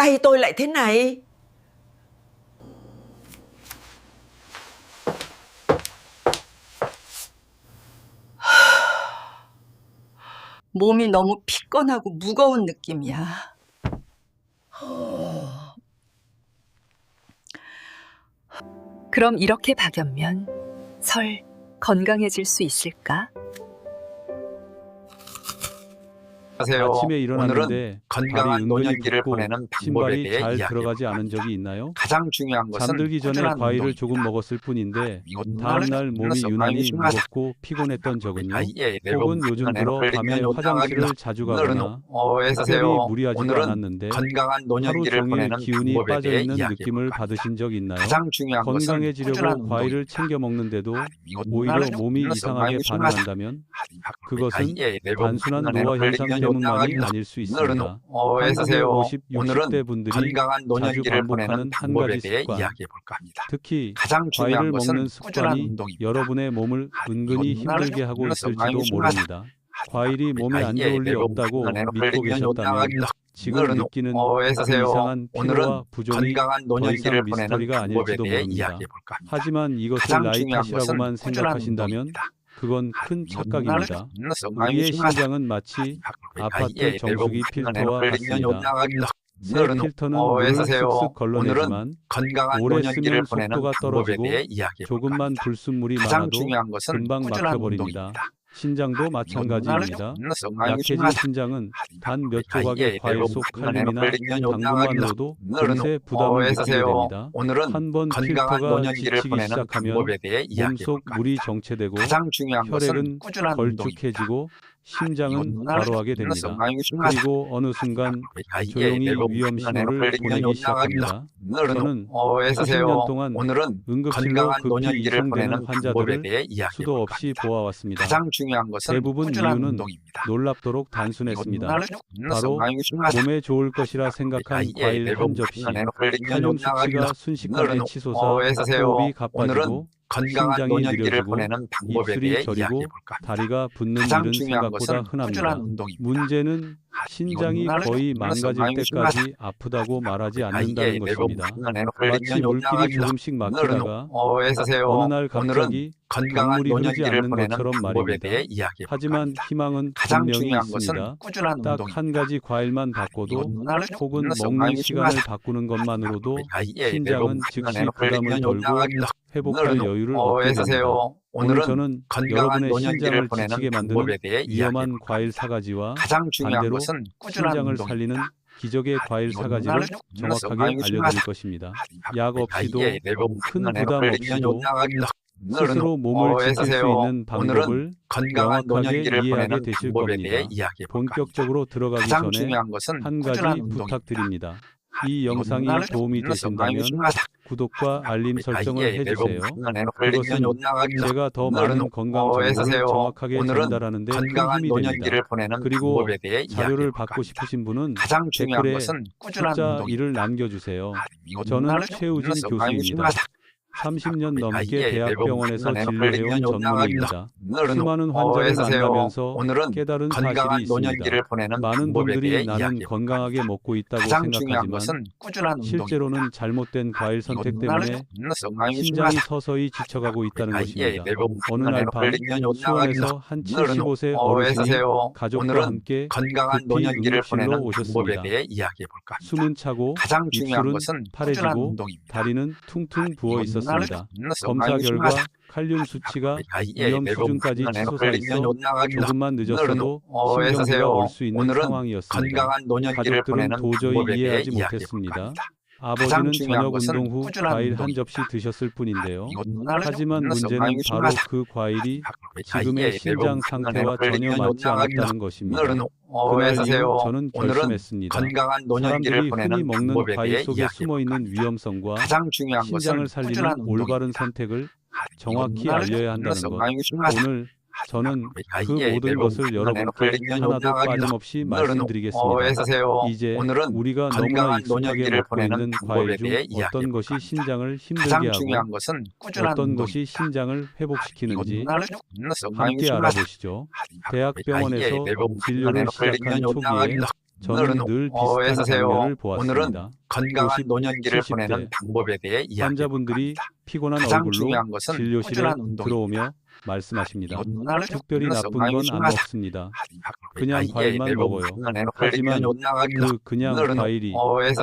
tay tôi lại thế này? 몸이 너무 피곤하고 무거운 느낌이야. 그럼 이렇게 박연면 설 건강해질 수 있을까? 안녕하세요. 아침에 오늘은 일어났는데 건강한 발이 은근히 노년기를 붓고 보내는 방법에 신발이 대해 잘 이야기해 들어가지 볼까 않은 합니다. 적이 있나요? 가장 중요한 것은 잠들기 전에 꾸준한 과일을 운동입니다. 조금 먹었을 뿐인데 이것도 다음날 몸이 나는 유난히 건강이 무겁고 피곤했던 적은요? 아예 혹은 요즘 들어 밤에 화장실을 자주 가거나 특별히 무리하지도 오늘은 않았는데 건강한 하루 노년기를 종일 보내는 기운이 방법에 대해 빠져있는 이야기해 느낌을 볼까 합니다. 받으신 적 있나요? 가장 중요한 것은 건강해지려고 꾸준한 과일을 운동입니다. 챙겨 먹는데도 이것도 오히려 나는 몸이 이상하게 반응한다면 그것은 단순한 노화 현상 때문만이 아닐 수 있습니다. 한국의 50, 60대 분들이 건강한 자주 노년기를 보내는 반복하는 한 방법에 가지 대해 습관, 이야기해 볼까 합니다. 특히 가장 과일을 중요한 것은 먹는 꾸준한 습관이 운동입니다. 여러분의 몸을 은근히 힘들게 하고 있을지도 모릅니다. 과일이 몸에 안 좋을 리 없다고 믿고 계셨다면 지금 느끼는 그 이상한 피로와 부종이 건강한 더 이상 노년기를 보내는 미스터리가 방법에 아닐지도 대해 모릅니다. 이야기해 볼까 합니다. 하지만 이것을 가장 나이 중요한 탓이라고만 것은 꾸준한 생각하신다면 운동입니다. 그건 큰 착각입니다. 우리의 심장은 마치 아파트 정수기 필터와 같습니다. 새 필터는 물을 쓱쓱 걸러내지만 건강한 오래 노년기를 쓰면 보내는 속도가 방법에 떨어지고 대해 이야기해 볼까 조금만 합니다. 불순물이 가장 많아도 중요한 것은 금방 꾸준한 막혀버립니다. 운동입니다. 신장도 마찬가지입니다. 약해진 신장은 단 몇 조각의 과일 속 칼륨이나 당분만으로도 금세 부담을 느끼게 됩니다. 오늘은 한번 건강한 필터가 노년기를 지치기 보내는 시작하면 방법에 대해 이야기해 몸속 볼까 물이 합니다. 정체되고 가장 중요한 것은 혈액은 꾸준한 운동입니다. 걸쭉해지고 심장은 과로하게 됩니다. 그리고 어느 순간 조용히 위험 신호를 보내기 시작합니다. 저는 수십 년 동안 응급실로 건강한 급히 노년기를 이송되는 보내는 방법에 환자들을 대해 이야기해 수도 볼까 없이 합니다. 보아왔습니다. 가장 중요한 것은 대부분 꾸준한 이유는 운동입니다. 놀랍도록 단순했습니다. 바로 몸에 좋을 것이라 생각한 과일 한 접시, 칼륨 수치가 순식간에 치솟아 호흡이 가빠지고 건강한 심장이 노년기를 느려지고 보내는 방법에 입술이 대해 저리고 이야기해 볼까 합니다. 다리가 붓는 가장 일은 중요한 생각보다 것은 흔합니다. 꾸준한 운동입니다. 문제는 신장이 거의 망가질 때까지 아프다고 말하지 않는다는 것입니다. 마치 물길이 조금씩 막히다가 어느 날 갑자기 건강한 강물이 흐르지 노년기를 않는 보내는 것처럼 방법에 말입니다. 대해 이야기해 볼까 하지만 합니다. 희망은 가장 분명히 중요한 있습니다. 것은 꾸준한 딱 운동입니다. 한 가지 과일만 바꿔도 혹은 먹는 시간을 바꾸는 것만으로도 신장은 즉시 부담을 덜고 회복할 여유를 얻게 됩니다. 오늘 저는 건강한 여러분의 노년기를 신장을 보내는 지치게 만드는 방법에 대해 위험한 이야기해 과일 볼까 합니다. 사가지와 가장 중요한 반대로 것은 꾸준한 신장을 운동입니다. 살리는 기적의 과일 사가지를 정확하게 알려드릴 것입니다. 약 없이도 큰 부담 없이도 스스로 몸을 지킬 수 있는 방법을 건강한 명확하게 노년기를 이해하게 보내는 되실 방법에 겁니다. 대해 이야기해 볼까 합니다. 본격적으로 들어가기 가장 전에 중요한 것은 한 가지 꾸준한 운동입니다. 부탁드립니다. 이 영상이 도움이 되신다면 구독과 알림 설정을 해주세요. 그것은 제가 더 많은 건강 정보를 정확하게 전달하는 데 큰 건강한 힘이 노년기를 됩니다. 보내는 그리고 방법에 대해 자료를 이야기해 받고 볼까 싶으신 분은 가장 중요한 댓글에 것은 꾸준한 숫자 운동입니다. 1을 남겨주세요. 저는 최우진 교수입니다. 30년 넘게 대학병원에서 진료해온 전문의입니다. 수많은 환자를 만나면서 깨달은 사실이 있습니다. 많은 분들이 나는 건강하게 먹고 있다고 생각하지만 실제로는 잘못된 과일 선택 때문에 심장이 서서히 지쳐가고 있다는 것입니다. 어느 날 밤 수원에서 한 75세 어르신이 가족과 함께 급히 응급실로 오셨습니다. 숨은 차고 입술은 파래지고 다리는 퉁퉁 부어 있었습니다. 검사 결과 칼륨 수치가 위험 수준까지 치솟아 있어 조금만 늦었어도 심정지가 올 수 있는 상황이었습니다. 가족들은 도저히 이해하지 못했습니다. 아버지는 저녁 운동 후 과일 한 접시 드셨을 뿐인데요. 하지만 문제는 바로 그 과일이 지금의 신장 상태와 전혀 맞지 않았다는 것입니다. 그날 이후 저는 결심했습니다. 사람들이 흔히 먹는 과일 속에 숨어있는 위험성과 신장을 살리는 올바른 선택을 정확히 알려야 한다는 것. 오늘 저는 그 모든 것을 여러분께 하나도 빠짐없이 말씀드리겠습니다. 이제 우리가 너무나 익숙하게 먹고 있는 과일 중 어떤 것이 신장을 힘들게 하고 어떤 것이 신장을 회복시키는지 함께 알아보시죠. 대학병원에서 진료를 시작한 초기에 저는 늘 비슷한 장면을 보았습니다. 오늘은 건강한 50, 노년기를 70대 보내는 방법에 대해 이야기해 환자분들이 볼까 합니다. 피곤한 가장 얼굴로 중요한 것은 진료실에 꾸준한 운동입니다. 들어오며 말씀하십니다. 이것은 특별히 나쁜 건 안 먹습니다. 그냥 과일만 먹어요. 하지만 그냥 과일이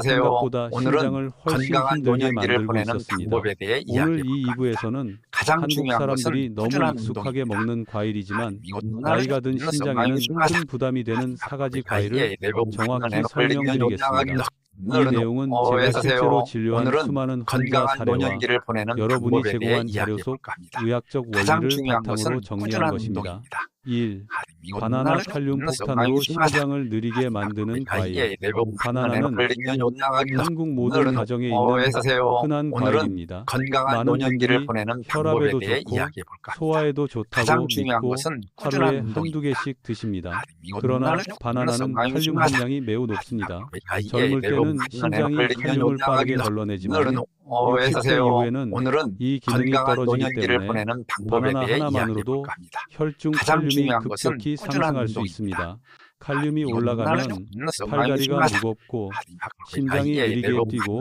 생각보다 신장을 훨씬 건강한 힘들게 노년기를 만들고 보내는 있었습니다. 방법에 대해 오늘 이야기해 이 볼까 합니다. 2부에서는 가장 한국 중요한 사람들이 것은 너무 꾸준한 익숙하게 운동입니다. 먹는 과일이지만 나이가 든 신장에는 큰 부담이 되는 4가지 과일을 정확히 설명드리겠습니다. 이 내용은 제가 실제로 진료한 수많은 환자 건강한 사례와 노년기를 보내는 여러분이 방법에 대해 제공한 자료 이야기해 속 볼까 합니다. 의학적 가장 원리를 중요한 바탕으로 것은 정리한 꾸준한 것입니다. 운동입니다. 1. 바나나 칼륨 폭탄으로 신장을 느리게 만드는 과일. 바나나는 한국 모든 가정에 있는 흔한 과일입니다. 건강한 많은 노년기를 분들이 보내는 혈압에도 방법에 대해 좋고 이야기해 볼까 합니다. 소화에도 좋다고 가장 중요한 믿고 것은 꾸준한 하루에 한두 운동입니다. 개씩 드십니다. 그러나 바나나는 칼륨 함량이 매우 높습니다. 젊을 젊을 때는 신장이 칼륨을 빠르게 걸러내지만 60세 이후에는 오늘은 이 기능이 건강한 떨어지기 노년기를 때문에 보내는 방법에 바나나 대해 이야기해 하나만으로도 볼까 합니다. 혈중 가장 칼륨이 중요한 것은 급격히 꾸준한 상승할 수 운동입니다. 있습니다. 칼륨이 올라가면 팔다리가 무겁고 심장이 느리게 뛰고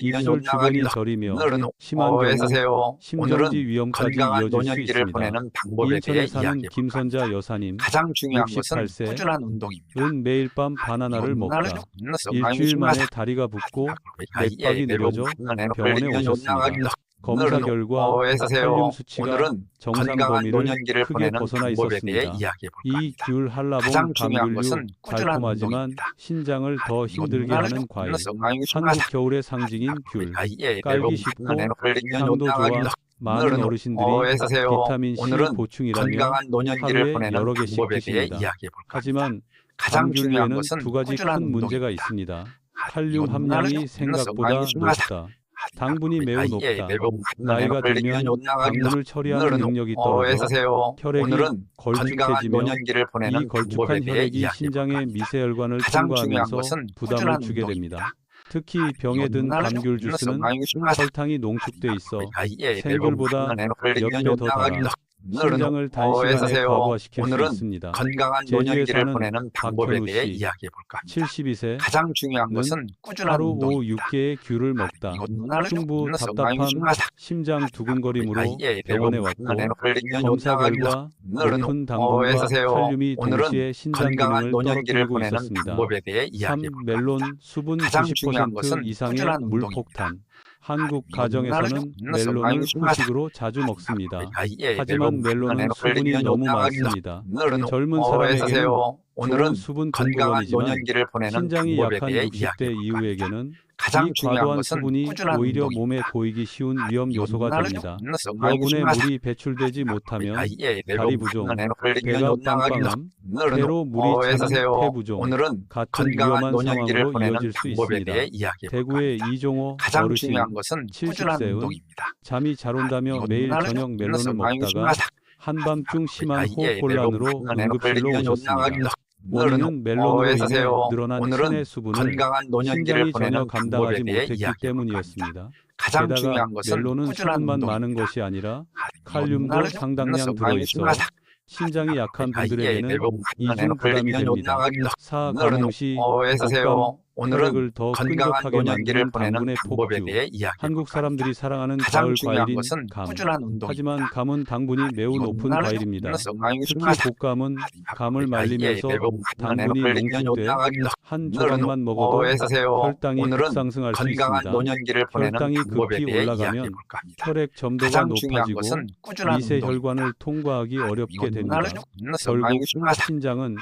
입술 주변이 저리며 심한 경우 심정지 위험까지 건강한 이어질 수 노년기를 있습니다. 보내는 방법에 대해 인천에 사는 이야기해 볼까 김선자 합니다. 여사님 가장 중요한 것은 68세 꾸준한 운동입니다. 은 매일 밤 바나나를 먹다 일주일 만에 다리가 붓고 맥박이 느려져 병원에 오셨습니다. 검사 결과 칼륨 수치가 정상 건강한 범위를 노년기를 크게 보내는 벗어나 방법에 대해 있었습니다. 이야기해 볼까 이 합니다. 귤 한라봉 가장 중요한 감귤류 것은 꾸준한 달콤하지만 운동입니다. 신장을 더 힘들게 하는 과일. 한국 겨울의 상징인 귤. 깔기 깔기 쉽고 향도 좋아 많은 어르신들이 비타민 C 보충이라며 건강한 노년기를 하루에 보내는 여러 개씩 방법에 대해 드십니다. 이야기해 볼까 합니다. 하지만 가장 중요한 감귤류에는 것은 두 가지 꾸준한 큰 문제가 운동입니다. 있습니다. 칼륨 함량이 생각보다 높다. 당분이 매우 높다. 나이가 들면 당분을 처리하는 능력이 떨어져 혈액이 걸쭉해지며 이 걸쭉한 혈액이 신장의 미세혈관을 통과하면서 부담을 주게 됩니다. 특히 병에 든 감귤 주스는 설탕이 농축돼 있어 생귤보다 몇 배 더 달아 신장을 단시간에 과부하시킬 수 있습니다. 건강한 제주에 노년기를 사는 보내는 방법에 박현우 대해 씨, 이야기해 볼까 합니다. 72세 가장 중요한 것은 꾸준한 하루 오후 운동입니다. 6개의 귤을 먹다 충부 답답함, 심장 두근거림으로 병원에 왔고 검사 결과 높은 당분과 칼륨이 동시에 신장 건강한 기능을 노년기를 떨어뜨리고 보내는 있었습니다. 방법에 대해 3. 이야기해 볼까 멜론 합니다. 수분 가장 중요한 것은 90% 이상의 꾸준한 물폭탄. 한국 이건 가정에서는 멜론을 후식으로 자주 먹습니다. 하지만 멜론은 수분이 너무 많습니다. 젊은 사람에게는 좋은 수분 건강한 근본이지만 노년기를 보내는 신장이 방법에 약한 대해 60대 이야기해 볼까 합니다. 이후에게는 가장 이 중요한 과도한 것은 수분이 꾸준한 오히려 운동입니다. 몸에 고이기 쉬운 위험 요소가 됩니다. 여분의 여분의 물이 배출되지 못하면 다리 부종, 배가 빵빵함, 폐로 물이 차는 폐 부종 오늘은 같은 건강한 위험한 노년기를 상황으로 보내는 이어질 수 방법에 있습니다. 대해 이야기해 볼까 대구의 합니다. 이종호 가장 어르신 중요한 것은 꾸준한 70세은 운동입니다. 잠이 잘 온다며 매일 저녁 멜론을 먹다가 한밤중 심한 호흡곤란으로 응급실로 오셨습니다. 원인은 멜론으로 인해 늘어난 체내 수분을 건강한 노년기를 신장이 전혀 보내는 감당하지 방법에 대해 못했기 이야기해 볼까 합니다. 때문이었습니다. 가장 게다가 중요한 것은 멜론은 꾸준한 수분만 운동입니다. 많은 것이 아니라 칼륨도 상당량 들어있어 신장이 약한 분들에게는 이중 부담이 됩니다. 4. 가공시 곶감, 혈액을 더 건강한 끈적하게 노년기를 만드는 보내는 당분의 방법에 폭주. 대해 이야기해 한국 볼까 합니다. 사람들이 사랑하는 가장 가을 중요한 과일인 것은 감. 꾸준한 운동입니다. 하지만 감은 당분이 매우 높은 과일입니다. 특히 곶감은 감을 말리면서 당분이 농축돼 한 조각만 먹어도 혈당이 급상승할 수 건강한 있습니다. 노년기를 보내는 혈당이 방법에 급히 대해 올라가면 이야기해 볼까 합니다. 혈액 점도가 가장 중요한 높아지고 것은 꾸준한 미세 운동입니다. 혈관을 통과하기 어렵게 됩니다. 결국 신장은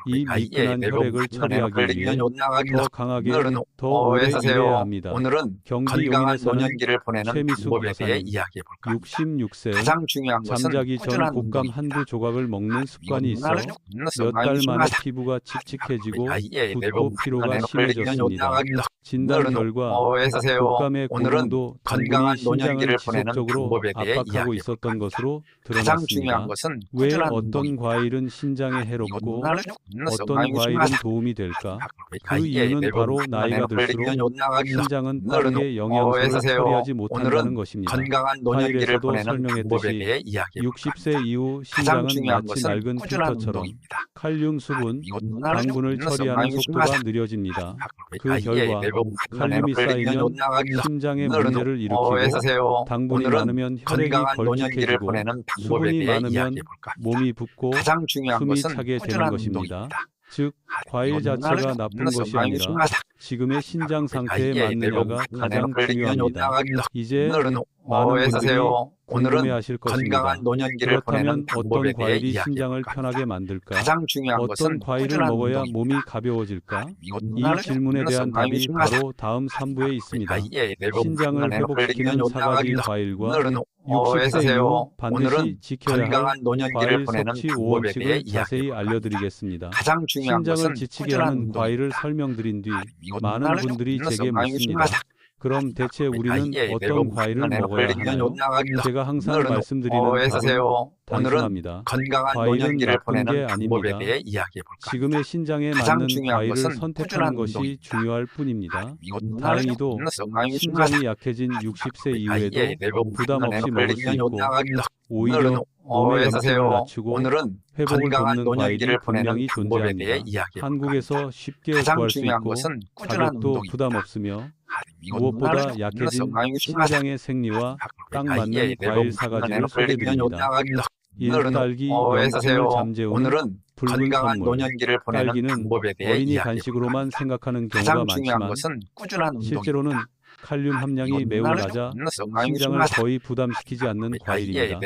이 미끈한 혈액을 처리하기 위해 더 강하게 더 오래 일해야 합니다. 오늘은 경기 건강한 용인에 사는 노년기를 보내는 최미숙 방법에 대해 여사님 이야기해 볼까 합니다. 66세 가장 중요한 것은 잠자기 전 꾸준한 곶감 운동입니다. 한두 조각을 먹는 습관이 있어 몇 달 만에 피부가 칙칙해지고 붓고 피로가 심해졌습니다. 진단 결과 곶감의 고름도 건강한 당분이 노년기를 신장을 보내는 지속적으로 방법에 대해 압박하고 이야기해 있었던 볼까 것으로 가장 드러났습니다. 중요한 것은 왜 꾸준한 어떤 운동입니다. 과일은 신장에 해롭고 어떤 어떤 과일은 도움이 될까? 그 이유는 바로 나이가 들수록 신장은 빠르게 영양소를 처리하지 못한다는 것입니다. 건강한 노년기를 파일에서도 보내는 방법에 설명했듯이 대해 이야기해 볼까? 60세 이후 가장 신장은 중요한 마치 것은 낡은 꾸준한 필터처럼 운동입니다. 칼륨 수분, 이것도 당분을 처리하는 속도가 느려집니다. 그 결과 칼륨이 쌓이면 심장에 문제를 일으키고 당분이 많으면 혈액이 걸쭉해지고 수분이 많으면 몸이 붓고 가장 중요한 숨이 것은 차게 되는 꾸준한 것입니다. 운동입니다. 즉 과일 자체가 나쁜 것이 아니라 지금의 신장 상태에 맞느냐가 가장 중요합니다. 이제 많은 분들이 궁금해하실 것입니다. 건강한 노년기를 보내는 그렇다면 방법에 어떤 대해 과일이 이야기해 신장을 볼까? 편하게 만들까? 가장 중요한 어떤 것은 과일을 꾸준한 먹어야 운동입니다. 몸이 가벼워질까? 이 이것도 질문에 대한 답이 바로 다음 3부에 있습니다. 신장을 회복시키는 4가지 과일과 60세 이후 반드시 지켜야 할 건강한 노년기를 과일 보내는 섭취 방법에 대해 5원칙을 자세히 이야기해 볼까? 알려드리겠습니다. 가장 중요한 신장을 것은 지치게 꾸준한 하는 운동입니다. 과일을 설명드린 뒤 많은 분들이 제게 묻습니다. 그럼 대체 우리는 어떤 과일을 먹어야 하나요? 제가 항상 말씀드리는 답은 단순합니다. 건강한 과일은 노년기를 나쁜 보내는 게 방법에 아닙니다. 대해 이야기해 볼까? 지금의 신장에 가장 맞는 중요한 과일을 것은 선택하는 꾸준한 것이 운동입니다. 중요할 뿐입니다. 이것도 다행히도 신장이 약해진 60세 이후에도 부담 없이 먹을 수 있고 오히려 몸의 염증을 낮추고 오늘은 회복을 건강한 돕는 과일이 노년기를 보내는 분명히 방법에 대해 존재합니다. 이야기해 볼까? 한국에서 쉽게 가장 구할 수 중요한 있고 것은 꾸준한 가격도 운동입니다. 부담 없으며 이것도 무엇보다 약해진 신장의 생리와 딱 맞는 과일 4가지를 소개드립니다. 1. 딸기 염증을 잠재우는 오늘은 붉은 건강한 선물. 노년기를 보내는 딸기는 방법에 대해 어린이 이야기해 간식으로만 볼까? 생각하는 경우가 가장 중요한 많지만 것은 꾸준한 운동입니다. 실제로는 칼륨 함량이 매우 낮아 신장을 거의 부담시키지 않는 과일입니다.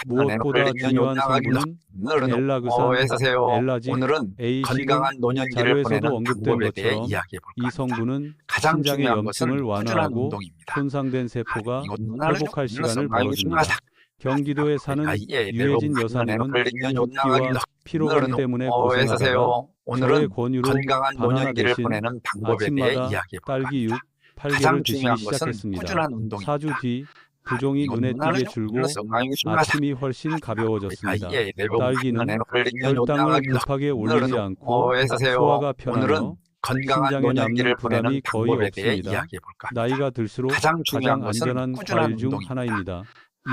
무엇보다 중요한 성분은 엘라그산, 엘라직, A식은 건강한 노년기를 자료에서도 보내는 언급된 방법에 대해 것처럼 이야기해 볼까? 이 성분은 가장 신장의 중요한 것은 염증을 꾸준한 완화하고 운동입니다. 손상된 세포가 이것도 회복할 시간을 벌어줍니다. 경기도에 사는 유해진 여사님은 붓기와 피로감 때문에 고생하다가 저의 오늘은 권유로 건강한 바나나 노년기를 대신 보내는 방법에 대해 아침마다 이야기해 볼까? 딸기 6, 가장 8개를 드시기 중요한 것은 시작했습니다. 꾸준한 운동입니다. 4주 뒤 부종이 눈에 띄게 줄고 아침이 훨씬 가벼워졌습니다. 딸기는 혈당을 급하게 올리지 않고 소화가 편하며 건강한 신장에 노년기를 남는 부담이 보내는 거의 방법에 대해 없습니다. 이야기해 볼까? 나이가 들수록 가장 중요한 가장 것은 안전한 꾸준한 과일 중 운동입니다. 하나입니다.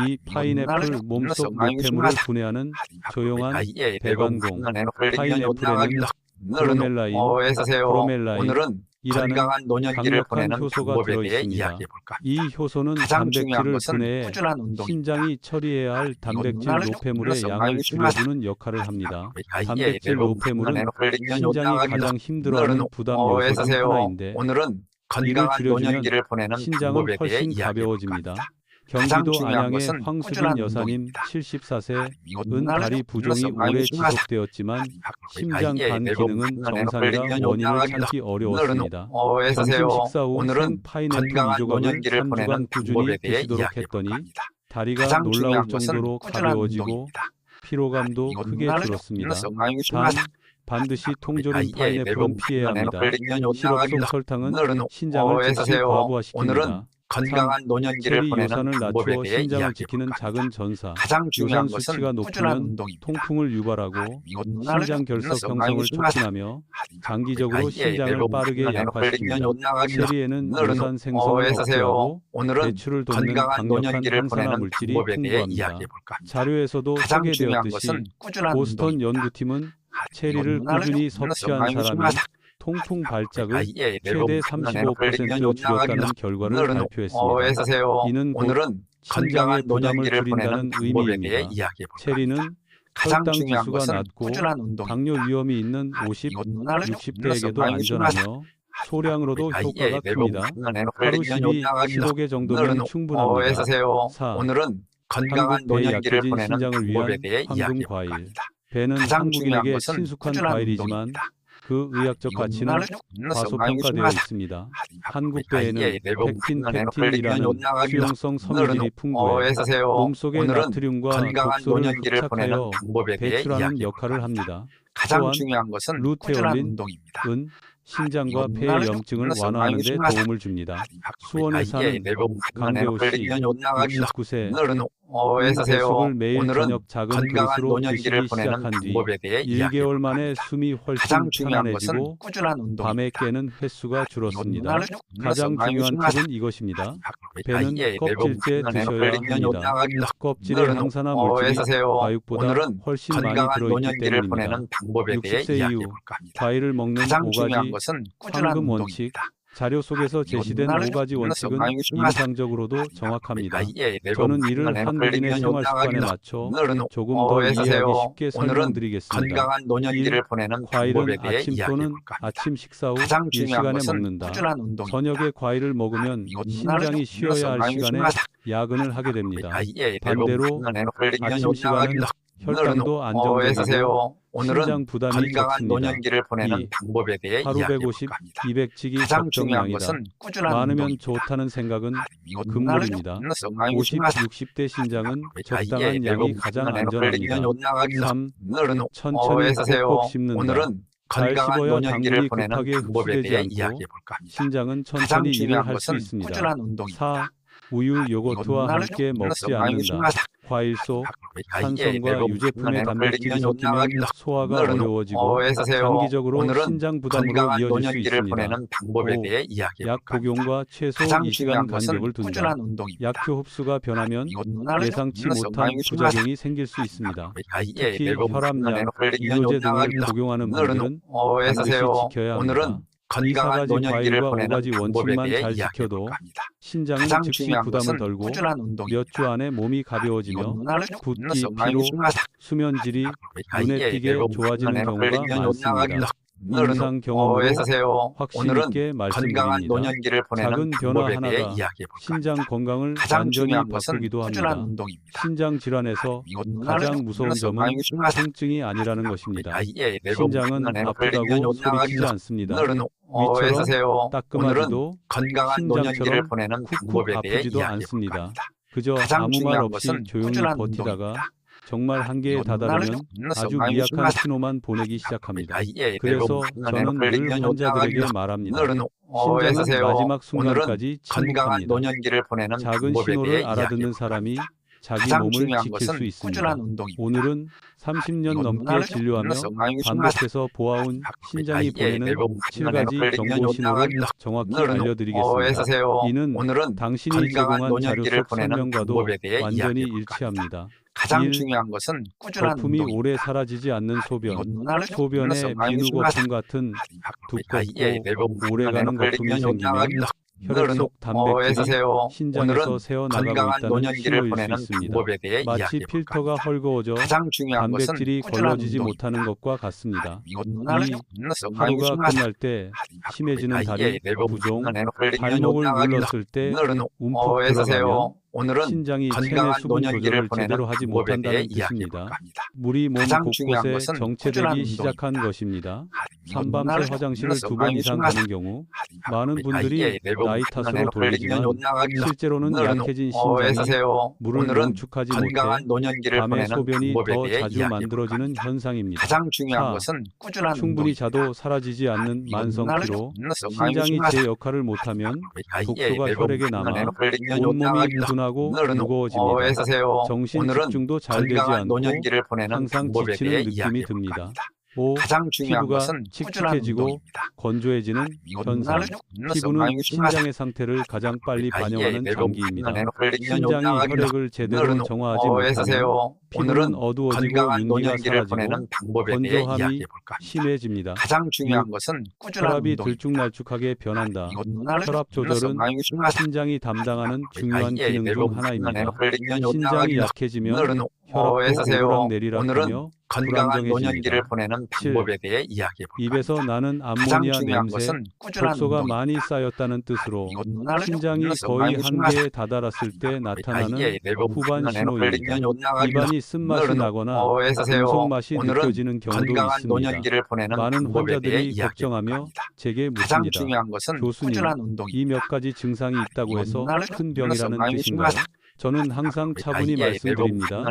이 파인애플 몸속 노폐물을 분해하는 조용한 배관공 파인애플에는 브로멜라인, 브로멜라인이라는 건강한 노년기를 강력한 보내는 효소가 방법에 대해 들어있습니다. 이야기해 볼까? 이 효소는 가장 중요한 단백질을 것은 분해해 꾸준한 운동입니다. 신장이 처리해야 할 단백질 노폐물의 양을 줄여주는 역할을 합니다. 단백질 노폐물은 신장이 가장 힘들어하는 부담 요소 중 하나인데 오늘은 이를 건강한 줄여주면 노년기를 보내는 신장은 방법에 대해 훨씬 이야기해 가벼워집니다. 볼까? 가장 경기도 중요한 안양의 것은 황수진 꾸준한 여사님 운동입니다. 74세은 다리 부종이 오래 지속되었지만 심장 간 기능은 정상이라 원인을 찾기 어려웠습니다. 점심 식사 후 생 파인애플 2조각을 3주간 꾸준히 드시도록 했더니 다리가 가장 놀라울 중요한 것은 정도로 꾸준한 가벼워지고 운동입니다. 피로감도 크게 줄었습니다. 단 반드시 통조림 파인애플은 피해야 합니다. 시럽 속 설탕은 신장을 즉시 과부하시킵니다. 건강한 노년기를 체리 보내는 요산을 방법에 낮추어 대해 신장을 이야기해 지키는 볼까? 작은 전사 가장 중요한 요산 수치가 것은 꾸준한 높으면 운동입니다. 통풍을 유발하고 신장 결석 형성을 촉진하며 장기적으로 신장을 빠르게 약화시킵니다. 체리에는 요산 생성을 억제하고 배출을 돕는 건강한 강력한 노년기를 항산화 보내는 물질이 방법에 대해 풍부합니다. 이야기해 볼까? 자료에서도 가장 중요한 소개되었듯이 것은 꾸준한 보스턴 운동입니다. 연구팀은 체리를 꾸준히 섭취한 사람이 통풍 발작을 최대 35% 줄였다는 결과를 발표했습니다. 이는 곧 오늘은 신장의 건강한 부담을 노년기를 보내는 줄인다는 방법에 대해 의미입니다. 이야기해 볼까? 체리는 가장 혈당 중요한 지수가 것은 낮고 꾸준한 운동입니다. 당뇨 위험이 있는 50, 60대에게도 안전하며 소량으로도 효과가 큽니다. 하루 12, 15개 정도면 충분합니다. 4. 오늘은 건강한 한국 배 노년기를 약해진 보내는 신장을 위한 방법에 대해 황금 이야기해 과일. 볼까? 배는 가장 중요한 한국인에게 것은 친숙한 꾸준한 과일이지만 운동입니다. 그 의학적 가치는 과소평가되어 있습니다. 한국 배에는 펙틴, 펙틴이라는 수용성 섬유질이 풍부해 몸속의 나트륨과 독소를 흡착하여 배출하는 역할을 합니다. 가장 또한 중요한 것은 루테올린, 꾸준한 운동입니다. 은 신장과 폐의 염증을 완화하는 데 도움을 줍니다. 수원에 사는 강대호 씨 69세 백숙을 매일 저녁 작은 그릇으로 드시기 시작한 뒤 1개월 만에 숨이 훨씬 편안해지고 밤에 깨는 횟수가 줄었습니다. 가장 중요한 팁은 이것입니다. 배는 껍질째 드셔야 합니다. 껍질에 항산화 물질이 과육보다 훨씬 많이 들어있기 때문입니다. 60세 이후 과일을 먹는 5가지 황금 원칙, 자료 속에서 제시된 5가지 원칙은 임상적으로도 정확합니다. 저는 이를 한국인의 생활 습관에 맞춰 조금 더 이해하기 쉽게 설명드리겠습니다. 1. 과일은 아침 또는 아침 식사 후 1시간에 먹는다. 저녁에 과일을 먹으면 신장이 쉬어야 할 시간에 야근을 하게 됩니다. 반대로 아침 시간은 혈당도 안정적이고 신장 부담이 적습니다. 2. 하루 150, 200찌기 적정량이다. 많으면 좋다는 생각은 금물입니다. 50, 60대 신장은 적당한 양이 가장 안전합니다. 3. 천천히 콕콕 씹는다. 잘 씹어야 당분이 급하게 흡수되지 않고 신장은 천천히 일을 할 수 있습니다. 4. 우유, 요거트와 함께 먹지 않는다. 과일 속 산성과 유제품의 단백질이 섞이면 소화가 어려워지고 장기적으로 신장 부담으로 이어질 수 있습니다. 5. 약 복용과 최소 2시간 간격을 둔다. 약효 흡수가 변하면 예상치 못한 부작용이 생길 수 있습니다. 특히 혈압약, 이뇨제 등을 복용하는 분들은 반드시 지켜야 합니다. 이 4가지 과일과 5가지 원칙만 잘 지켜도 신장은 즉시 부담을 덜고 몇 주 안에 몸이 가벼워지며 붓기, 피로, 수면질이 눈에 띄게 좋아지는 경우가 많습니다. 임상 경험으로 확신 있게 말씀드립니다. 작은 변화 하나가 신장 건강을 완전히 바꾸기도 합니다. 신장 질환에서 가장 무서운 점은 통증이 아니라는 것입니다. 신장은 아프다고 소리치지 않습니다. 위처럼 따끔하지도 신장처럼 쿡쿡 아프지도 않습니다. 그저 아무 말 없이 조용히 버티다가 정말 한계에 다다르면 아주 미약한 신호만 보내기 시작합니다. 그래서 저는 늘 환자들에게 말합니다. 신장은 마지막 순간까지 침묵합니다. 작은 신호를 알아듣는 사람이 자기 몸을 지킬 수 있습니다. 오늘은 30년 넘게 진료하며 반복해서 보아온 신장이 보내는 7가지 정보 신호를 정확히 알려드리겠습니다. 이는 당신이 제공한 자료 속 설명과도 완전히 일치합니다. 가장 1. 중요한 것은 꾸준한 거품이 운동입니다. 오래 사라지지 않는 소변, 소변에 비누 거품 같은 두껍고 오래가는 거품이 생기면 혈액 속 단백질이 신장에서 새어나가고 있다는 신호일 수 있습니다. 마치 필터가 헐거워져 단백질이 걸러지지 못하는 것과 같습니다. 2. 하루가 끝날 때 심해지는 다리, 부종, 발목을 눌렀을 때 움푹 들어가면 신장이 체내 수분 조절을 제대로 하지 못한다는 뜻입니다. 물이 몸 곳곳에 정체되기 시작한 것입니다. 삼밤새 화장실을 2번 이상 가는 경우 많은 분들이 나이 탓으로 돌리지만 실제로는 약해진 신장이 물을 농축하지 못해 밤에 소변이 더 자주 만들어지는 현상입니다. 4. 충분히 자도 사라지지 않는 만성 피로, 신장이 제 역할을 못하면 독소가 혈액에 남아 온몸이 부근하고 무거워집니다. 정신 집중도 잘 되지 않고 항상 지치는 느낌이 듭니다. 5. 피부가 칙칙해지고 건조해지는 현상. 피부는 신장의 상태를 가장 빨리 반영하는 장기입니다. 신장이 혈액을 제대로 정화하지 못하면 피부는 어두워지고 윤기가 사라지고 건조함이 심해집니다. 6. 혈압이 들쭉날쭉하게 변한다. 혈압 조절은 신장이 담당하는 중요한 기능 중 하나입니다. 신장이 약해지면 혈압도 오르락내리락하며 불안정해집니다. 7. 입에서 나는 암모니아 냄새, 독소가 많이 쌓였다는 뜻으로 신장이 거의 한계에 다다랐을 때 나타나는 후반 신호입니다. 입안이 쓴맛이 나거나 음속 맛이 느껴지는 경우도 있습니다. 많은 환자들이 걱정하며 제게 묻습니다. 교수님, 이 몇 가지 증상이 있다고 해서 큰 병이라는 뜻인가요? 저는 항상 차분히 말씀드립니다.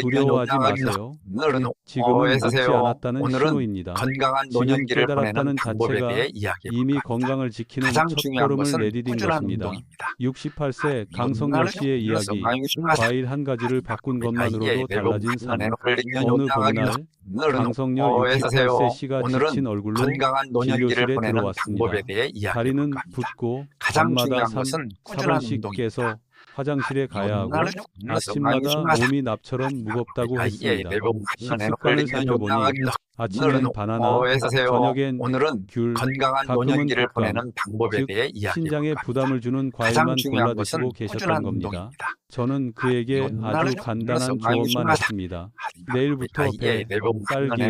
두려워하지 마세요. 오늘은 지금은 늦지 어서세요. 않았다는 오늘은 신호입니다. 건강한 지금 노년기를 깨달았다는 보내는 방법에 자체가 대해 이야기해 이미 볼까 합니다. 건강을 지키는 가장 첫 중요한 걸음을 것은 내디딘 꾸준한 것입니다. 운동입니다. 68세 강성열 씨의 이야기, 과일 한 가지를 바꾼 것만으로도 달라진 삶. 어느 봄날 강성열 68세 씨가 오늘은 지친 얼굴로 건강한 노년기를 진료실에 보내는 들어왔습니다. 방법에 대해 이야기해 다리는 볼까 합니다. 붓고 가장 밤마다 중요한 것은 꾸준한 3번씩 운동입니다. 깨서 화장실에 가야 하고 아침마다 몸이 납처럼 무겁다고 했습니다. 식습관을 살펴보니 아침엔 바나나, 저녁엔 오늘은 귤, 건강한 가끔은 노년기를 볶음, 보내는 방법에 즉 대해 이야기해 신장에 볼까 합니다. 부담을 주는 가장 과일만 중요한 골라 드시고 것은 계셨던 꾸준한 겁니다. 운동입니다. 저는 그에게 아주 간단한 조언만 했습니다. 내일부터 배, 딸기,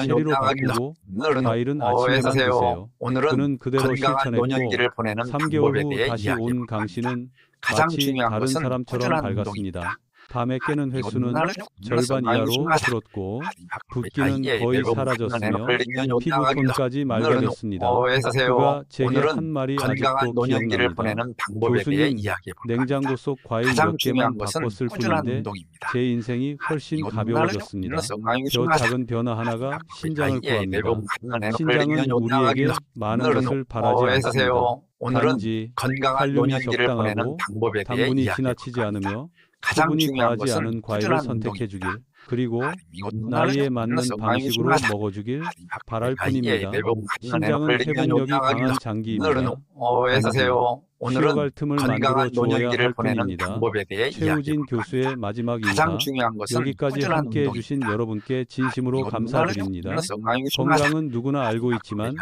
체리로 바꾸고 과일은 아침에만 드세요. 오늘은 그는 그대로 건강한 실천했고 노년기를 보내는 3개월 방법에 후 대해 다시 이야기해 온 볼까 강 합니다. 씨는 가장 마치 중요한 다른 것은 사람처럼 꾸준한 밝았습니다. 운동입니다. 밤에 깨는 횟수는 절반 이하로 줄었고 붓기는 거의 사라졌으며 피부톤까지 맑아졌습니다. 그가 제게 한 말이 건강한 아직도 노년기를 기억납니다. 보내는 방법에 대해 교수님, 이야기해 볼까 냉장고 합니다. 속 과일 가장 몇 중요한 개만 것은 바꿨을 꾸준한 뿐인데 운동입니다. 제 인생이 훨씬 가벼워졌습니다. 저 작은 변화 하나가 신장을 구합니다. 신장은 우리에게 많은 것을 바라지 않습니다. 오늘은 단지 건강한 칼륨이 노년기를 보내는 적당하고 방법에 대해 당분이 이야기해 지나치지 볼까 합니다. 않으며 가장 수분이 중요한 과하지 것은 않은 과일을 꾸준한 선택해 운동입니다. 주길, 그리고 나이에 나이에 맞는 방식으로 먹어주길 바랄 뿐입니다. 신장은 회복력이 강한 장기입니다. 쉬어갈 틈을 만들어 건강한 주어야 노년기를 할 보내는 뿐입니다. 방법에 대해 최우진 이야기해 볼까 교수의 합니다. 마지막 인사, 가장 중요한 것은 여기까지 꾸준한 함께해 운동입니다. 주신 여러분께 진심으로 감사드립니다. 건강은 누구나 알고 있지만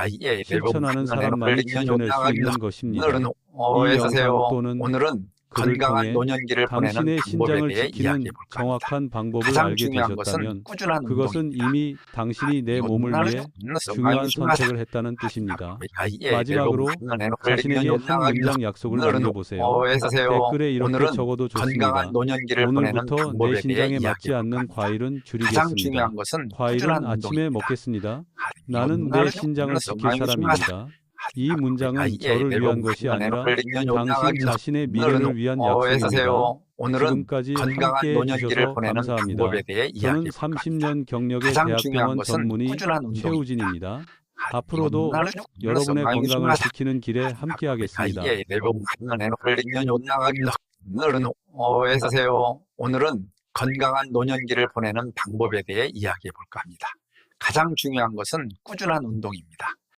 실천하는 사람만이 지켜낼 수 있는 것입니다. 이 영상 또는 오늘은 글을 건강한 통해 노년기를 보내는 당신의 방법에 신장을 대해 지키는 이야기해 볼까 합니다. 정확한 방법을 가장 알게 중요한 되셨다면 것은 꾸준한 그것은 운동입니다. 이미 당신이 내 몸을 위해 중요한 선택을 했다는 뜻입니다. 마지막으로 자신에게 한 문장 약속을 남겨보세요. 댓글에 이렇게 적어도 좋습니다. 건강한 노년기를 보내는 오늘부터 내 방법에 대해 신장에 맞지 이야기해 볼까 않는 합니다. 과일은 가장 줄이겠습니다. 중요한 것은 과일은 꾸준한 아침에 운동입니다. 먹겠습니다. 나는 내 신장을 지킬 사람입니다. 이 문장은 저를 위한 것이 아니라 당신 자신의 미래를 위한 약속입니다. 오늘은 지금까지 건강한 함께해 노년기를 주셔서 보내는 감사합니다. 방법에 대해 저는 이야기해 볼까 합니다. 30년 경력의 가장 중요한 대학병원 것은 전문의 꾸준한 운동입니다. 최우진입니다. 앞으로도 여러분의 건강을 지키는 길에 함께하겠습니다. 오늘은 건강한 노년기를 보내는 방법에 대해 이야기해 볼까 합니다. 가장 중요한 것은 꾸준한 운동입니다.